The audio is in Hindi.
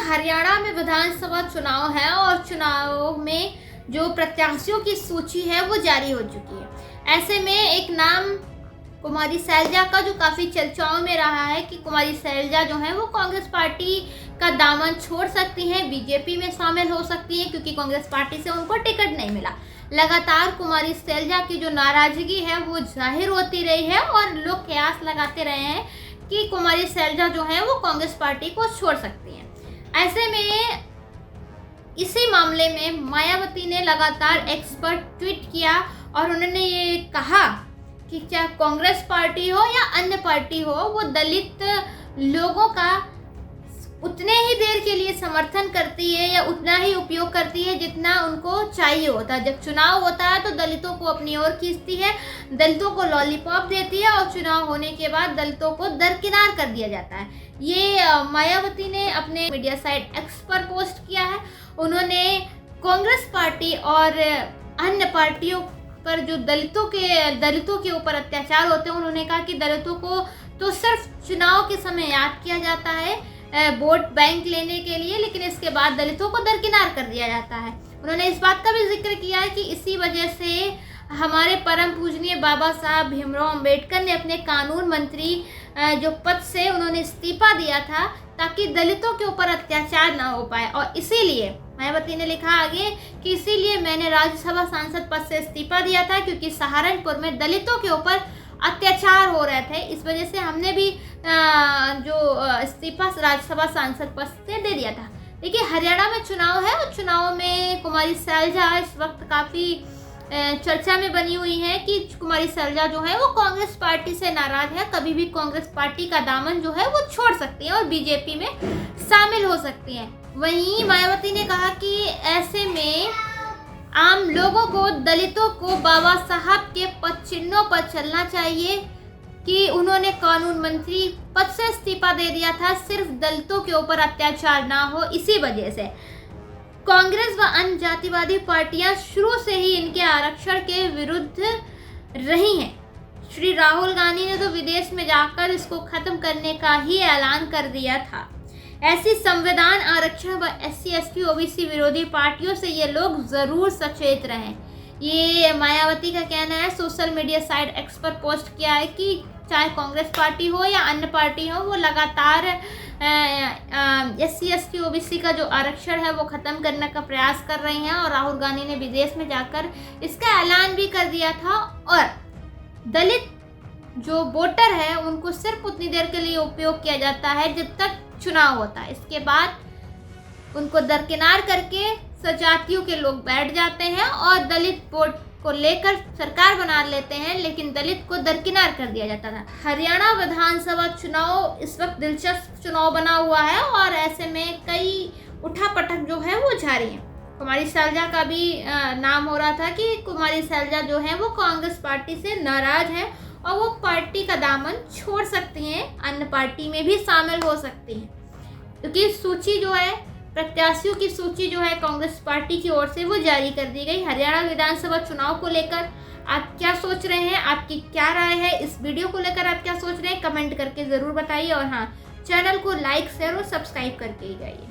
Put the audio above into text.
हरियाणा में विधानसभा चुनाव है और चुनाव में जो प्रत्याशियों की सूची है वो जारी हो चुकी है। ऐसे में एक नाम कुमारी सैलजा का जो काफ़ी चर्चाओं में रहा है कि कुमारी सैलजा जो है वो कांग्रेस पार्टी का दामन छोड़ सकती हैं, बीजेपी में शामिल हो सकती हैं, क्योंकि कांग्रेस पार्टी से उनको टिकट नहीं मिला। लगातार कुमारी सैलजा की जो नाराजगी है वो जाहिर होती रही है और लोग कयास लगाते रहे हैं कि कुमारी सैलजा जो है वो कांग्रेस पार्टी को छोड़ सकती हैं। ऐसे में इसी मामले में मायावती ने लगातार एक्स पर ट्वीट किया और उन्होंने ये कहा कि चाहे कांग्रेस पार्टी हो या अन्य पार्टी हो, वो दलित लोगों का उतने ही देर के लिए समर्थन करती है या उतना ही उपयोग करती है जितना उनको चाहिए होता है। जब चुनाव होता है तो दलितों को अपनी ओर खींचती है, दलितों को लॉलीपॉप देती है और चुनाव होने के बाद दलितों को दरकिनार कर दिया जाता है। ये मायावती ने अपने मीडिया साइट एक्स पर पोस्ट किया है। उन्होंने कांग्रेस पार्टी और अन्य पार्टियों पर जो दलितों के ऊपर अत्याचार होते हैं, उन्होंने कहा कि दलितों को तो सिर्फ चुनाव के समय याद किया जाता है वोट बैंक लेने के लिए, लेकिन इसके बाद दलितों को दरकिनार कर दिया जाता है। उन्होंने इस बात का भी जिक्र किया है कि इसी वजह से हमारे परम पूजनीय बाबा साहब भीमराव अंबेडकर ने अपने कानून मंत्री जो पद से उन्होंने इस्तीफा दिया था ताकि दलितों के ऊपर अत्याचार ना हो पाए। और इसीलिए मायावती ने लिखा आगे कि इसीलिए मैंने राज्यसभा सांसद पद से इस्तीफा दिया था, क्योंकि सहारनपुर में दलितों के ऊपर अत्याचार हो रहे थे। इस वजह से हमने भी जो इस्तीफा राज्यसभा सांसद पद से दे दिया था। देखिए, हरियाणा में चुनाव है और चुनाव में कुमारी सैलजा इस वक्त काफ़ी चर्चा में बनी हुई है कि कुमारी सैलजा जो है वो कांग्रेस पार्टी से नाराज है, कभी भी कांग्रेस पार्टी का दामन जो है वो छोड़ सकती है और बीजेपी में शामिल हो सकती है। वहीं मायावती ने कहा कि ऐसे में आम लोगों को, दलितों को बाबा साहब के पद चिन्हों पर चलना चाहिए कि उन्होंने कानून मंत्री पद से इस्तीफा दे दिया था सिर्फ दलितों के ऊपर अत्याचार ना हो। इसी वजह से कांग्रेस व अन्य जातिवादी पार्टियां शुरू से ही इनके आरक्षण के विरुद्ध रही हैं। श्री राहुल गांधी ने तो विदेश में जाकर इसको खत्म करने का ही ऐलान कर दिया था। ऐसी संविधान आरक्षण व SC ST OBC विरोधी पार्टियों से ये लोग जरूर सचेत रहें। ये मायावती का कहना है। सोशल मीडिया साइट एक्स पर पोस्ट किया है कि चाहे कांग्रेस पार्टी हो या अन्य पार्टी हो, वो लगातार SC ST OBC का जो आरक्षण है वो ख़त्म करने का प्रयास कर रही हैं और राहुल गांधी ने विदेश में जाकर इसका ऐलान भी कर दिया था। और दलित जो वोटर है उनको सिर्फ उतनी देर के लिए उपयोग किया जाता है जब तक चुनाव होता है। इसके बाद उनको दरकिनार करके सजातियों के लोग बैठ जाते हैं और दलित वोट को लेकर सरकार बना लेते हैं, लेकिन दलित को दरकिनार कर दिया जाता था। हरियाणा विधानसभा चुनाव इस वक्त दिलचस्प चुनाव बना हुआ है और ऐसे में कई उठापटक जो है वो जारी है। कुमारी सैलजा का भी नाम हो रहा था कि कुमारी सैलजा जो है वो कांग्रेस पार्टी से नाराज है और वो पार्टी का दामन छोड़ सकती हैं, अन्य पार्टी में भी शामिल हो सकती हैं, क्योंकि सूची जो है, प्रत्याशियों की सूची जो है कांग्रेस पार्टी की ओर से वो जारी कर दी गई। हरियाणा विधानसभा चुनाव को लेकर आप क्या सोच रहे हैं, आपकी क्या राय है, इस वीडियो को लेकर आप क्या सोच रहे हैं, कमेंट करके ज़रूर बताइए। और हाँ, चैनल को लाइक, शेयर और सब्सक्राइब करके ही जाइए।